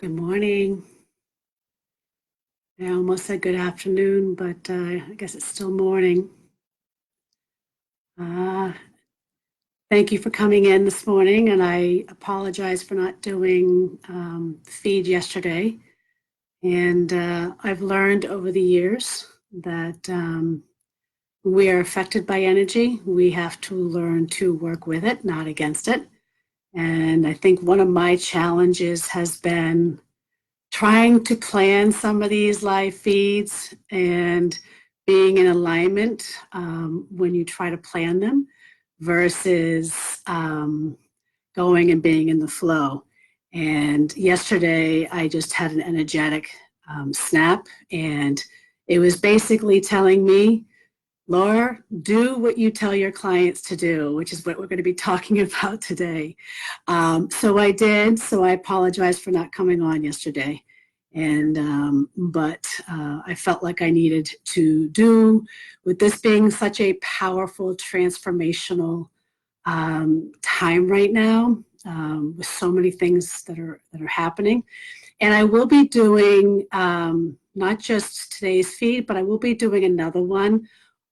Good morning. I almost said good afternoon, but I guess it's still morning. Uh, Thank you for coming in this morning, and I apologize for not doing the feed yesterday. And I've learned over the years that we are affected by energy. We have to learn to work with it, not against it. And I think one of my challenges has been trying to plan some of these live feeds and being in alignment when you try to plan them versus going and being in the flow. And yesterday, I just had an energetic snap, and it was basically telling me, Laura, do what you tell your clients to do, which is what we're going to be talking about today. So I did. So I apologize for not coming on yesterday. But I felt like I needed to do, with this being such a powerful transformational time right now, with so many things that are happening. And I will be doing not just today's feed, but I will be doing another one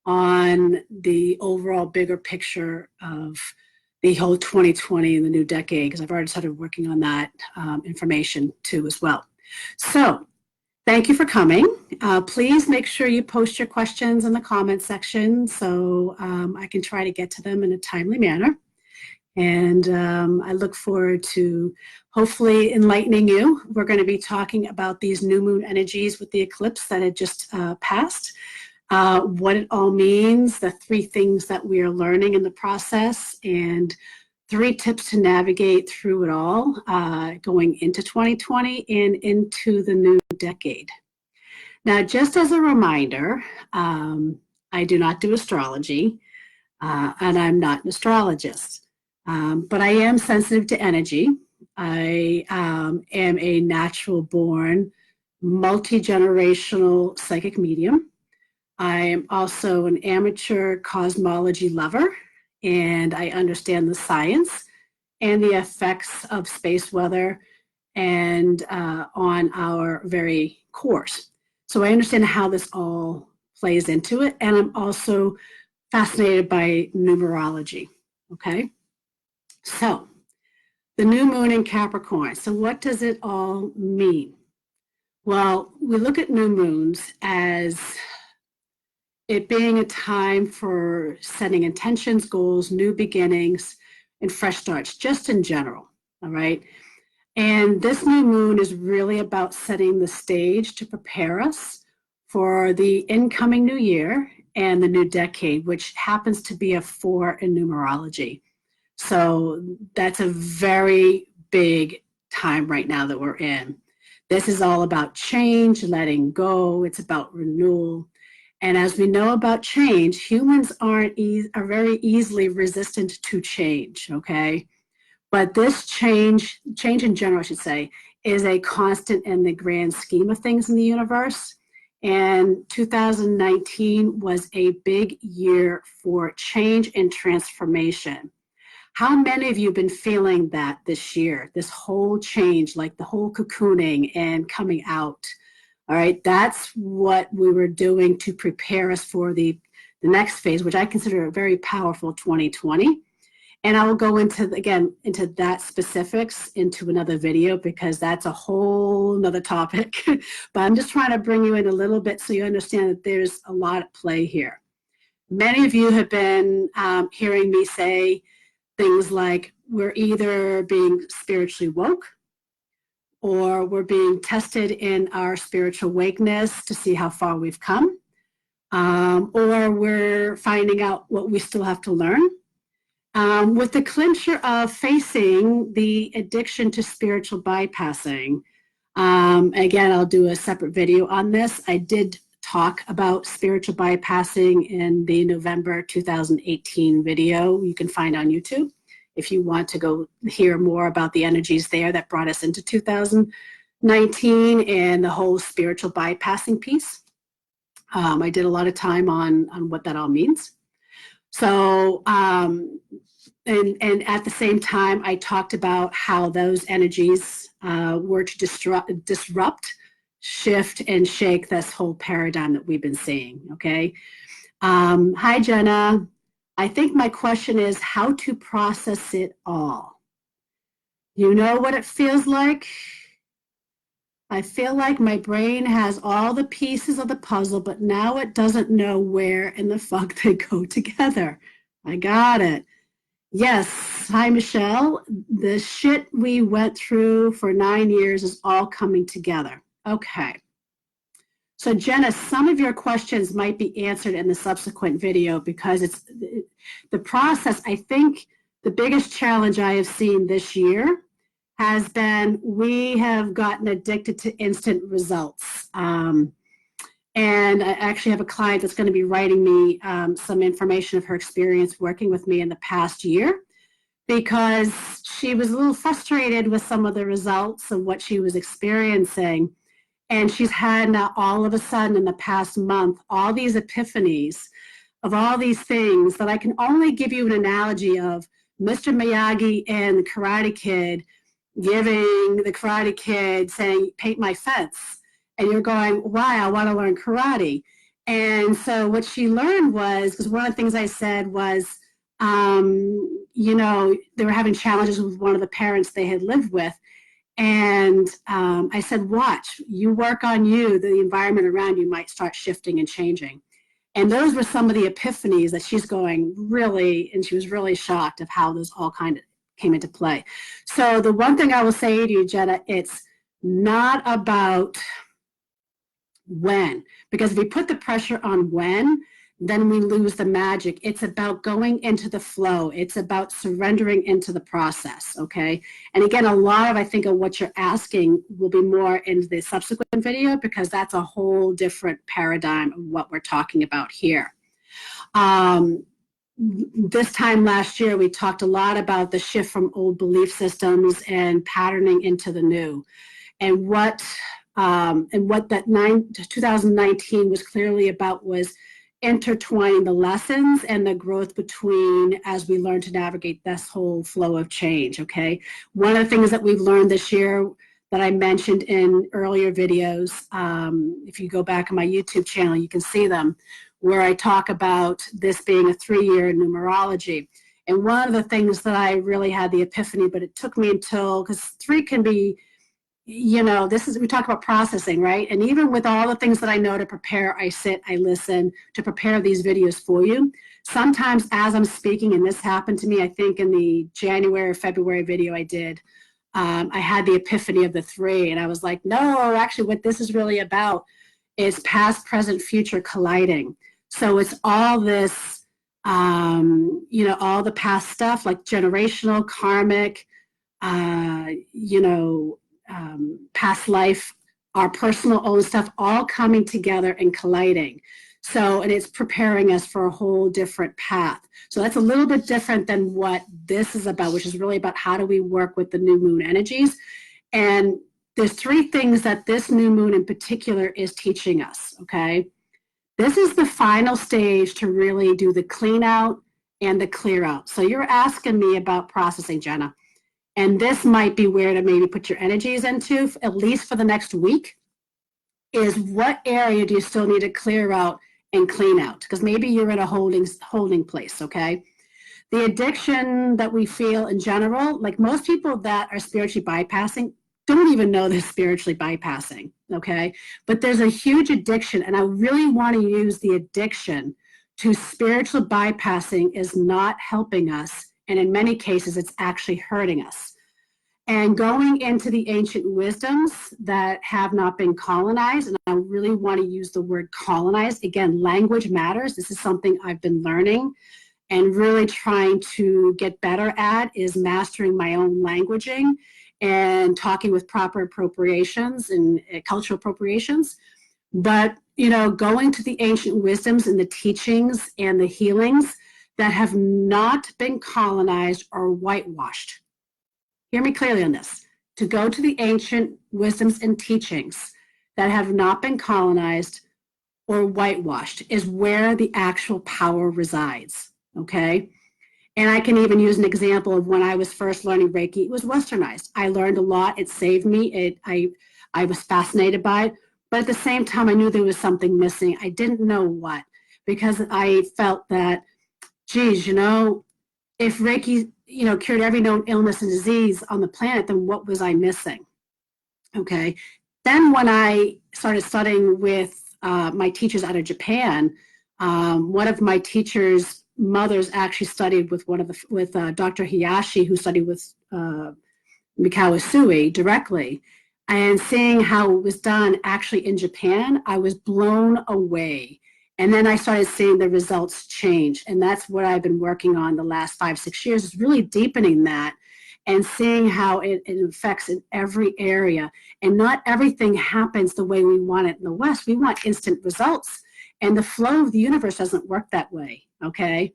on the overall bigger picture of the whole 2020 and the new decade, because I've already started working on that information too as well. So thank you for coming. Please make sure you post your questions in the comment section so I can try to get to them in a timely manner. And I look forward to hopefully enlightening you. We're going to be talking about these new moon energies with the eclipse that had just passed. What it all means, the 3 things that we are learning in the process, and 3 tips to navigate through it all going into 2020 and into the new decade. Now, just as a reminder, I do not do astrology, and I'm not an astrologist, but I am sensitive to energy. I am a natural born, multi-generational psychic medium. I am also an amateur cosmology lover, and I understand the science and the effects of space weather and on our very cores. So I understand how this all plays into it, and I'm also fascinated by numerology, okay? So the new moon in Capricorn. So what does it all mean? Well, we look at new moons as it being a time for setting intentions, goals, new beginnings, and fresh starts, just in general, all right? And this new moon is really about setting the stage to prepare us for the incoming new year and the new decade, which happens to be a 4 in numerology. So that's a very big time right now that we're in. This is all about change, letting go. It's about renewal. And as we know about change, humans are very easily resistant to change, okay? But this change in general, I should say, is a constant in the grand scheme of things in the universe. And 2019 was a big year for change and transformation. How many of you have been feeling that this year, this whole change, like the whole cocooning and coming out? All right, that's what we were doing to prepare us for the next phase, which I consider a very powerful 2020. And I will go into that specifics into another video, because that's a whole nother topic. But I'm just trying to bring you in a little bit so you understand that there's a lot at play here. Many of you have been hearing me say things like, we're either being spiritually woke, or we're being tested in our spiritual awakeness to see how far we've come, or we're finding out what we still have to learn. With the clincher of facing the addiction to spiritual bypassing. Again, I'll do a separate video on this. I did talk about spiritual bypassing in the November 2018 video you can find on YouTube if you want to go hear more about the energies there that brought us into 2019 and the whole spiritual bypassing piece. I did a lot of time on what that all means. So, and at the same time, I talked about how those energies were to disrupt, shift, and shake this whole paradigm that we've been seeing, okay? Hi, Jenna. I think my question is how to process it all. You know what it feels like? I feel like my brain has all the pieces of the puzzle, but now it doesn't know where in the fuck they go together. I got it. Yes. Hi, Michelle. The shit we went through for 9 years is all coming together. Okay. So Jenna, some of your questions might be answered in the subsequent video because it's the process. I think the biggest challenge I have seen this year has been we have gotten addicted to instant results. And I actually have a client that's going to be writing me some information of her experience working with me in the past year because she was a little frustrated with some of the results of what she was experiencing. And she's had now all of a sudden in the past month, all these epiphanies of all these things that I can only give you an analogy of Mr. Miyagi and the Karate Kid giving the Karate Kid saying, paint my fence. And you're going, why? I want to learn karate. And so what she learned was, because one of the things I said was, you know, they were having challenges with one of the parents they had lived with. And I said, watch, you work on you, the environment around you might start shifting and changing. And those were some of the epiphanies that she's going really, and she was really shocked of how this all kind of came into play. So the one thing I will say to you, Jenna, it's not about when, because if we put the pressure on when, then we lose the magic. It's about going into the flow. It's about surrendering into the process, okay? And again, a lot of, I think, of what you're asking will be more in the subsequent video because that's a whole different paradigm of what we're talking about here. This time last year, we talked a lot about the shift from old belief systems and patterning into the new. And what that 2019 was clearly about was intertwining the lessons and the growth between as we learn to navigate this whole flow of change, okay? One of the things that we've learned this year that I mentioned in earlier videos, if you go back on my YouTube channel, you can see them, where I talk about this being a 3-year numerology. And one of the things that I really had the epiphany, but it took me until, because 3 can be, you know, this is, we talk about processing, right? And even with all the things that I know to prepare, I sit, I listen to prepare these videos for you. Sometimes as I'm speaking, and this happened to me, I think in the January or February video I did, I had the epiphany of the 3 and I was like, no, actually what this is really about is past, present, future colliding. So it's all this, you know, all the past stuff like generational, karmic, you know, past life, our personal own stuff, all coming together and colliding. So, and it's preparing us for a whole different path. So that's a little bit different than what this is about, which is really about how do we work with the new moon energies. And there's 3 things that this new moon in particular is teaching us, okay? This is the final stage to really do the clean out and the clear out. So you're asking me about processing, Jenna. And this might be where to maybe put your energies into, at least for the next week, is what area do you still need to clear out and clean out? Because maybe you're in a holding place, okay? The addiction that we feel in general, like most people that are spiritually bypassing, don't even know they're spiritually bypassing, okay? But there's a huge addiction, and I really want to use the addiction to spiritual bypassing is not helping us, and in many cases, it's actually hurting us. And going into the ancient wisdoms that have not been colonized, and I really want to use the word colonized. Again, language matters. This is something I've been learning and really trying to get better at is mastering my own languaging and talking with proper appropriations and cultural appropriations. But, you know, going to the ancient wisdoms and the teachings and the healings that have not been colonized or whitewashed. Hear me clearly on this. To go to the ancient wisdoms and teachings that have not been colonized or whitewashed is where the actual power resides, okay? And I can even use an example of when I was first learning Reiki. It was westernized. I learned a lot. It saved me. I was fascinated by it. But at the same time, I knew there was something missing. I didn't know what, because I felt that, geez, if Reiki, cured every known illness and disease on the planet, then what was I missing? Okay. Then when I started studying with my teachers out of Japan, one of my teachers' mothers actually studied with Dr. Hayashi, who studied with Mikao Usui directly. And seeing how it was done actually in Japan, I was blown away. And then I started seeing the results change. And that's what I've been working on the last 5-6 years, is really deepening that and seeing how it affects in every area. And not everything happens the way we want it in the West. We want instant results. And the flow of the universe doesn't work that way, okay?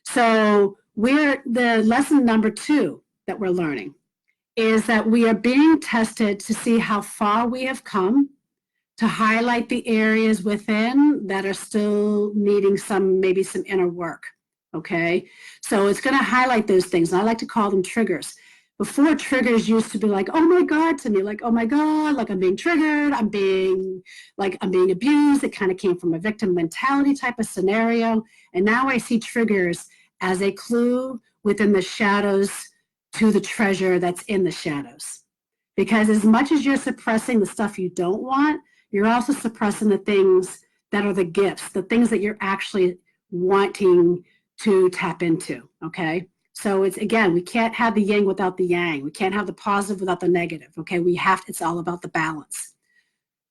So the lesson number 2 that we're learning is that we are being tested to see how far we have come, to highlight the areas within that are still needing maybe some inner work, okay? So it's going to highlight those things, and I like to call them triggers. Before, triggers used to be like, oh my God, to me, like, oh my God, like I'm being triggered, I'm being abused. It kind of came from a victim mentality type of scenario. And now I see triggers as a clue within the shadows to the treasure that's in the shadows. Because as much as you're suppressing the stuff you don't want, you're also suppressing the things that are the gifts, the things that you're actually wanting to tap into, okay? So it's, again, we can't have the yin without the yang. We can't have the positive without the negative, okay? It's all about the balance.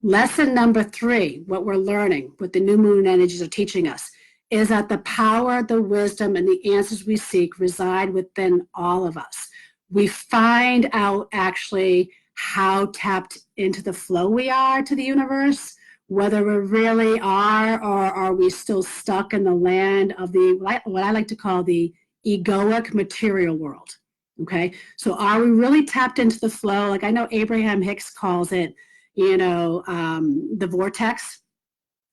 Lesson number 3, what we're learning, what the new moon energies are teaching us, is that the power, the wisdom, and the answers we seek reside within all of us. We find out actually how tapped into the flow we are to the universe, whether we really are, or are we still stuck in the land of what I like to call the egoic material world, okay? So are we really tapped into the flow? Like I know Abraham Hicks calls it, the vortex,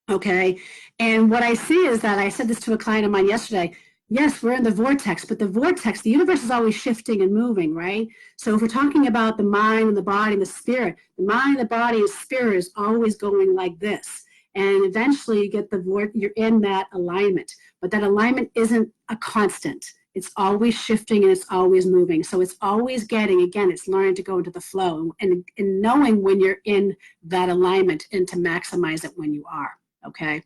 okay? And what I see is that, I said this to a client of mine yesterday, yes, we're in the vortex, but the universe is always shifting and moving, right? So if we're talking about the mind and the body and the spirit, the mind, the body, and spirit is always going like this. And eventually you get you're in that alignment, but that alignment isn't a constant. It's always shifting and it's always moving. So it's always it's learning to go into the flow and knowing when you're in that alignment and to maximize it when you are, okay?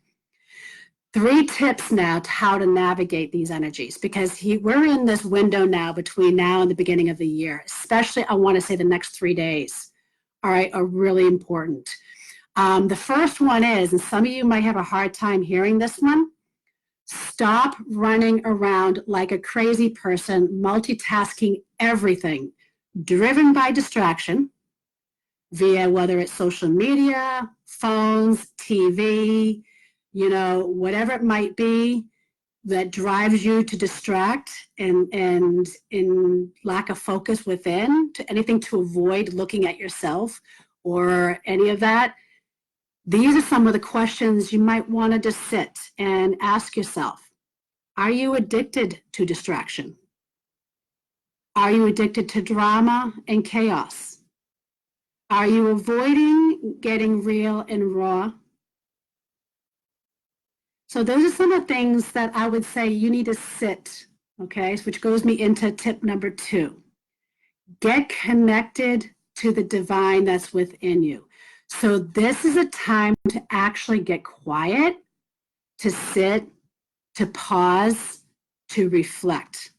3 tips now to how to navigate these energies, because we're in this window now between now and the beginning of the year, especially I want to say the next 3 days, all right, are really important. The first one is, and some of you might have a hard time hearing this one, stop running around like a crazy person, multitasking everything, driven by distraction via whether it's social media, phones, TV, whatever it might be that drives you to distract and in lack of focus within, to anything to avoid looking at yourself or any of that. These are some of the questions you might want to just sit and ask yourself. Are you addicted to distraction? Are you addicted to drama and chaos? Are you avoiding getting real and raw? So those are some of the things that I would say you need to sit, okay, which goes me into tip number 2. Get connected to the divine that's within you. So this is a time to actually get quiet, to sit, to pause, to reflect.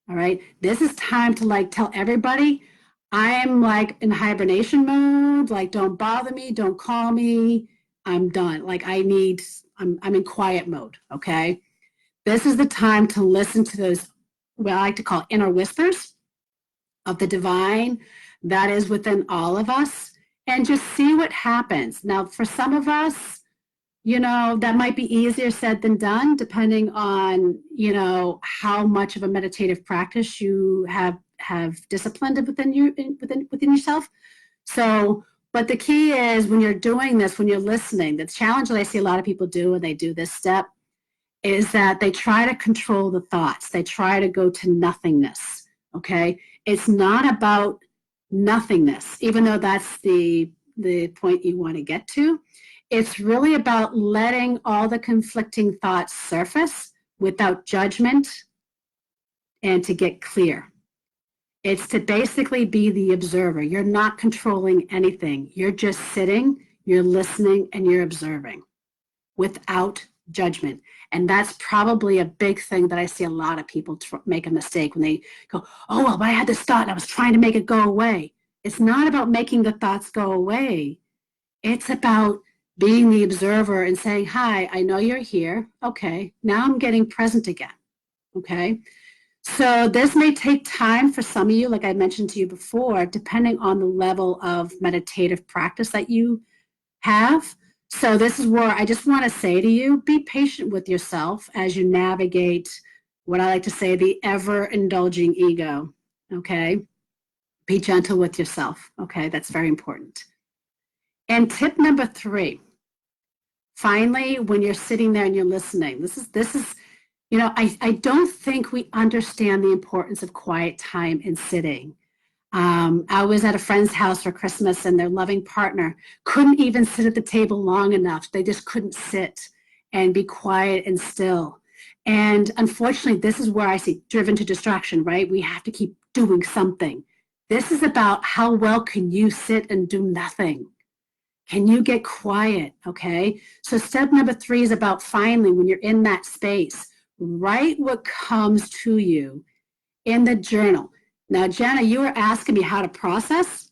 All right. This is time to tell everybody, I'm in hibernation mode. Don't bother me. Don't call me. I'm done. I'm in quiet mode. Okay. This is the time to listen to those, what I like to call inner whispers of the divine that is within all of us, and just see what happens. Now, for some of us, that might be easier said than done, depending on, how much of a meditative practice you have disciplined within yourself. So, but the key is when you're doing this, when you're listening, the challenge that I see a lot of people do when they do this step is that they try to control the thoughts. They try to go to nothingness, okay? It's not about nothingness, even though that's the point you want to get to. It's really about letting all the conflicting thoughts surface without judgment and to get clear. It's to basically be the observer. You're not controlling anything. You're just sitting, you're listening, and you're observing without judgment. And that's probably a big thing that I see a lot of people make a mistake when they go, oh, well, I had this thought and I was trying to make it go away. It's not about making the thoughts go away. It's about being the observer and saying, hi, I know you're here. Okay, now I'm getting present again. Okay. So this may take time for some of you, like I mentioned to you before, depending on the level of meditative practice that you have. So this is where I just want to say to you, be patient with yourself as you navigate what I like to say, the ever-indulging ego, okay? Be gentle with yourself, okay? That's very important. And tip number 3, finally, when you're sitting there and you're listening, this is you know, I don't think we understand the importance of quiet time and sitting. I was at a friend's house for Christmas and their loving partner couldn't even sit at the table long enough. They just couldn't sit and be quiet and still. And unfortunately, this is where I see driven to distraction, right? We have to keep doing something. This is about how well can you sit and do nothing? Can you get quiet? Okay. So step number 3 is about finally, when you're in that space, write what comes to you in the journal. Now, Jenna, you were asking me how to process.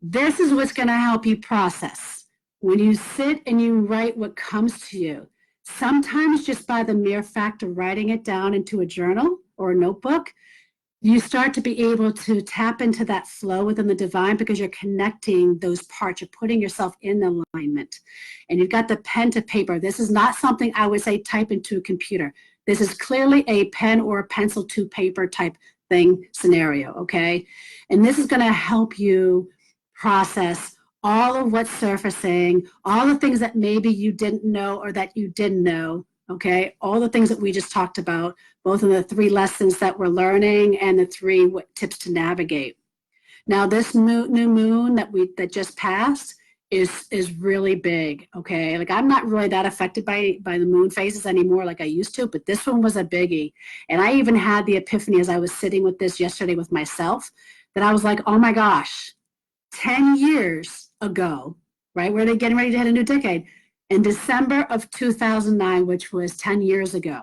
This is what's going to help you process. When you sit and you write what comes to you, sometimes just by the mere fact of writing it down into a journal or a notebook, you start to be able to tap into that flow within the divine because you're connecting those parts. You're putting yourself in alignment. And you've got the pen to paper. This is not something I would say type into a computer. This is clearly a pen or a pencil to paper type thing scenario, okay? And this is going to help you process all of what's surfacing, all the things that maybe you didn't know or that you didn't know, okay? All the things that we just talked about, both in the 3 lessons that we're learning and the 3 tips to navigate. Now, this new moon that just passed is really big, okay? Like I'm not really that affected by the moon phases anymore like I used to, but this one was a biggie. And I even had the epiphany as I was sitting with this yesterday with myself that I was like, oh my gosh, 10 years ago, right? We're getting ready to hit a new decade. In December of 2009, which was 10 years ago,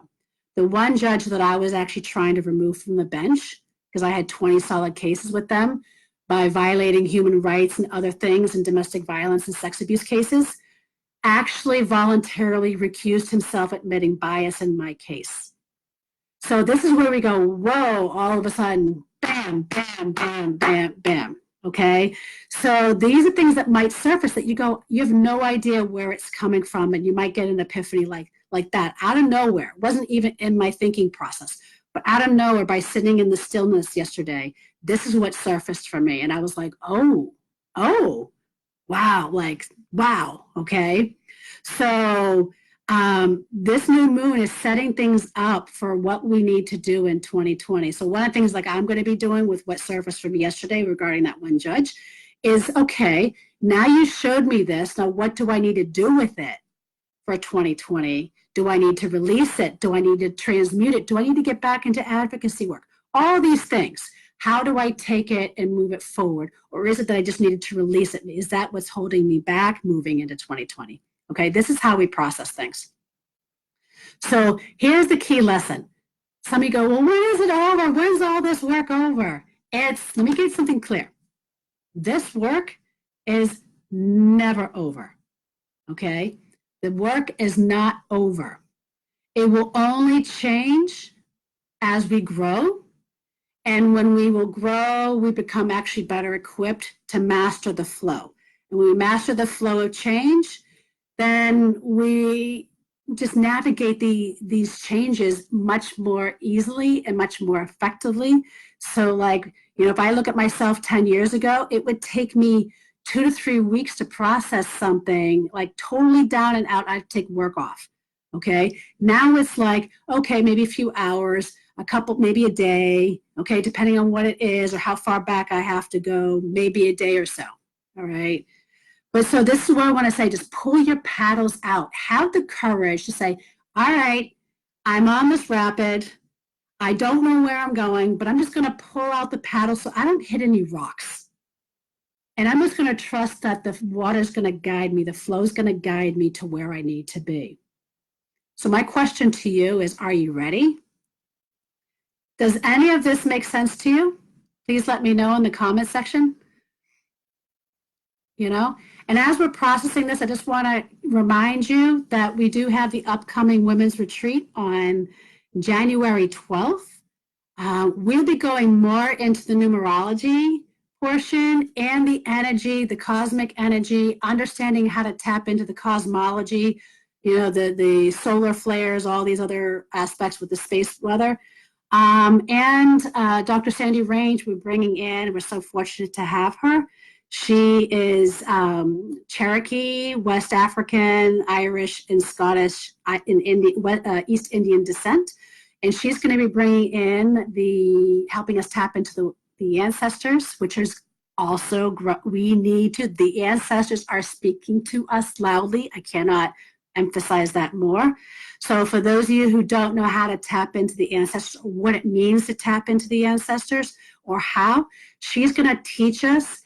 the one judge that I was actually trying to remove from the bench, because I had 20 solid cases with them, by violating human rights and other things and domestic violence and sex abuse cases, actually voluntarily recused himself, admitting bias in my case. So this is where we go, whoa, all of a sudden, bam, bam, bam, bam, bam. Okay, so these are things that might surface that you go, you have no idea where it's coming from, and you might get an epiphany like that out of nowhere. It wasn't even in my thinking process, but out of nowhere, by sitting in the stillness yesterday, this is what surfaced for me. And I was like, oh, wow, like, wow, okay. So this new moon is setting things up for what we need to do in 2020. So one of the things like I'm going to be doing with what surfaced for me yesterday regarding that one judge is, okay, now you showed me this. Now what do I need to do with it for 2020? Do I need to release it? Do I need to transmute it? Do I need to get back into advocacy work? All these things. How do I take it and move it forward? Or is it that I just needed to release it? Is that what's holding me back moving into 2020? Okay, this is how we process things. So here's the key lesson. Some of you go, well, when is it over? When's all this work over? Let me get something clear. This work is never over, okay? The work is not over. It will only change as we grow. And when we will grow, we become actually better equipped to master the flow. And when we master the flow of change, then we just navigate these changes much more easily and much more effectively. So like, you know, if I look at myself 10 years ago, it would take me 2 to 3 weeks to process something like totally down and out. I'd take work off. okay? Now it's like, okay, maybe a few hours, a couple, maybe a day, okay, depending on what it is or how far back I have to go, maybe a day or so, all right? But so this is what I want to say, just pull your paddles out. Have the courage to say, all right, I'm on this rapid. I don't know where I'm going, but I'm just going to pull out the paddle so I don't hit any rocks. And I'm just going to trust that the water is going to guide me, the flow is going to guide me to where I need to be. So my question to you is, are you ready? Does any of this make sense to you? Please let me know in the comment section. You know, and as we're processing this, I just want to remind you that we do have the upcoming women's retreat on January 12th. We'll be going more into the numerology portion and the energy, the cosmic energy, understanding how to tap into the cosmology, you know, the solar flares, all these other aspects with the space weather. And Dr. Sandy Range, we're bringing in, we're so fortunate to have her. She is Cherokee, West African, Irish, and Scottish in East Indian descent. And she's going to be bringing in helping us tap into the ancestors, which is also, the ancestors are speaking to us loudly. I cannot emphasize that more. So for those of you who don't know how to tap into the ancestors, or what it means to tap into the ancestors, or how, she's going to teach us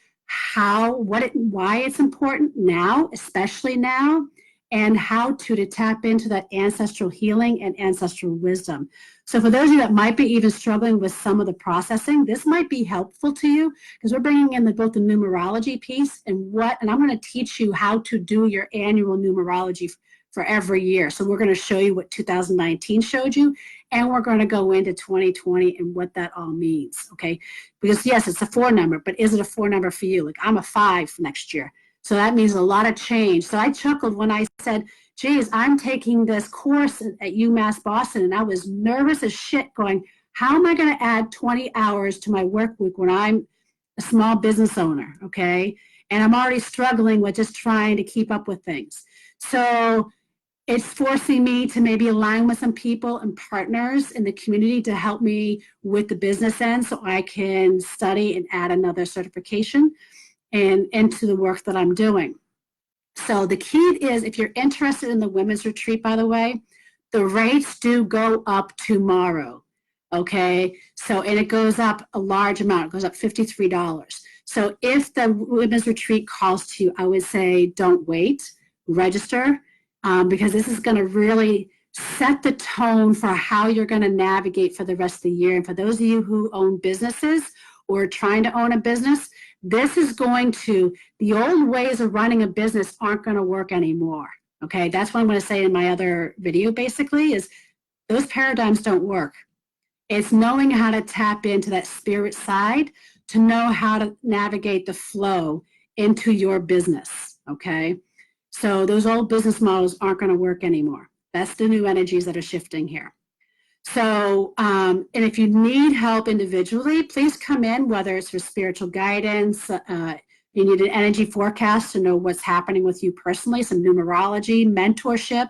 why it's important now, especially now, and how to tap into that ancestral healing and ancestral wisdom. So for those of you that might be even struggling with some of the processing, this might be helpful to you because we're bringing in both the numerology piece and I'm going to teach you how to do your annual numerology for every year. So we're going to show you what 2019 showed you, and we're going to go into 2020 and what that all means, okay? Because yes, it's a 4 number, but is it a 4 number for you? Like I'm a 5 next year. So that means a lot of change. So I chuckled when I said, geez, I'm taking this course at UMass Boston, and I was nervous as shit going, how am I going to add 20 hours to my work week when I'm a small business owner, okay? And I'm already struggling with just trying to keep up with things. So it's forcing me to maybe align with some people and partners in the community to help me with the business end so I can study and add another certification and into the work that I'm doing. So the key is, if you're interested in the women's retreat, by the way, the rates do go up tomorrow, okay? So, and it goes up a large amount, it goes up $53. So if the women's retreat calls to you, I would say don't wait, register, because this is gonna really set the tone for how you're gonna navigate for the rest of the year. And for those of you who own businesses or trying to own a business, this is going to, the old ways of running a business aren't going to work anymore. Okay, that's what I'm going to say in my other video basically, is those paradigms don't work. It's knowing how to tap into that spirit side to know how to navigate the flow into your business. Okay, so those old business models aren't going to work anymore. That's the new energies that are shifting here. So, and if you need help individually, please come in, whether it's for spiritual guidance, you need an energy forecast to know what's happening with you personally, some numerology, mentorship.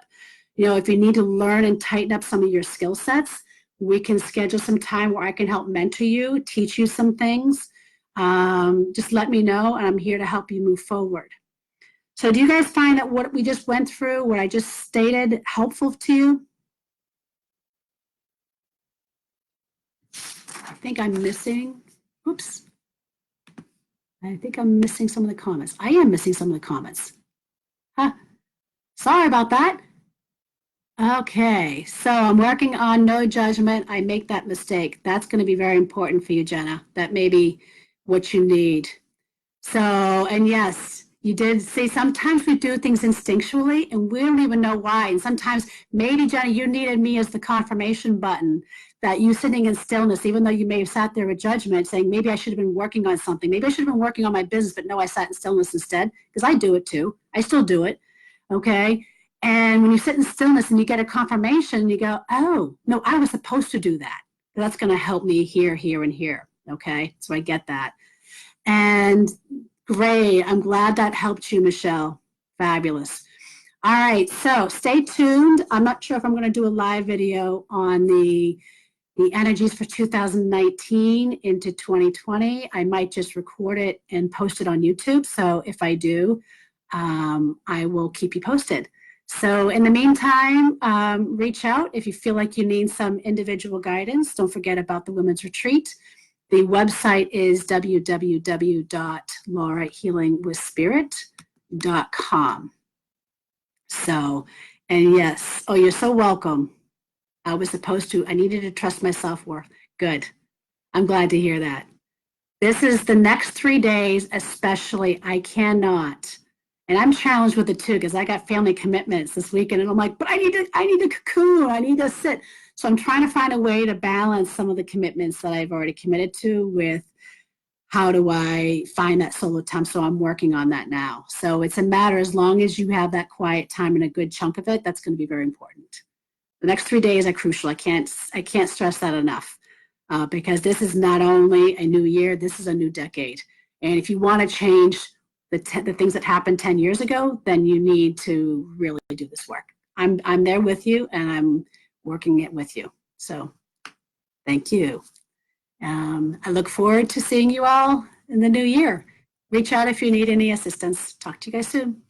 You know, if you need to learn and tighten up some of your skill sets, we can schedule some time where I can help mentor you, teach you some things. Just let me know, and I'm here to help you move forward. So do you guys find that what we just went through, what I just stated, helpful to you? I think I'm missing, oops. I think I'm missing some of the comments. I am missing some of the comments. Huh. Sorry about that. Okay, so I'm working on no judgment. I make that mistake. That's going to be very important for you, Jenna. That may be what you need. So, and yes, you did say sometimes we do things instinctually and we don't even know why. And sometimes maybe, Jenna, you needed me as the confirmation button that you sitting in stillness, even though you may have sat there with judgment saying, maybe I should have been working on something. Maybe I should have been working on my business, but no, I sat in stillness instead, because I do it too. I still do it, okay? And when you sit in stillness and you get a confirmation, you go, oh, no, I was supposed to do that. That's gonna help me here, here, and here, okay? So I get that. And great, I'm glad that helped you, Michelle. Fabulous. All right, so stay tuned. I'm not sure if I'm going to do a live video on the energies for 2019 into 2020. I might just record it and post it on YouTube. So if I do, I will keep you posted. So in the meantime, reach out if you feel like you need some individual guidance. Don't forget about the Women's Retreat. The website is www.laurahealingwithspirit.com. So, and yes, oh, you're so welcome. I was supposed to, I needed to trust my self-worth. Good. I'm glad to hear that. This is the next 3 days, especially, I cannot. And I'm challenged with it too, because I got family commitments this weekend and I'm like, but I need to cocoon, I need to sit. So I'm trying to find a way to balance some of the commitments that I've already committed to with how do I find that solo time? So I'm working on that now. So it's a matter, as long as you have that quiet time and a good chunk of it, that's going to be very important. The next 3 days are crucial. I can't stress that enough because this is not only a new year, this is a new decade. And if you want to change the things that happened 10 years ago, then you need to really do this work. I'm there with you and I'm working it with you. So thank you. I look forward to seeing you all in the new year. Reach out if you need any assistance. Talk to you guys soon.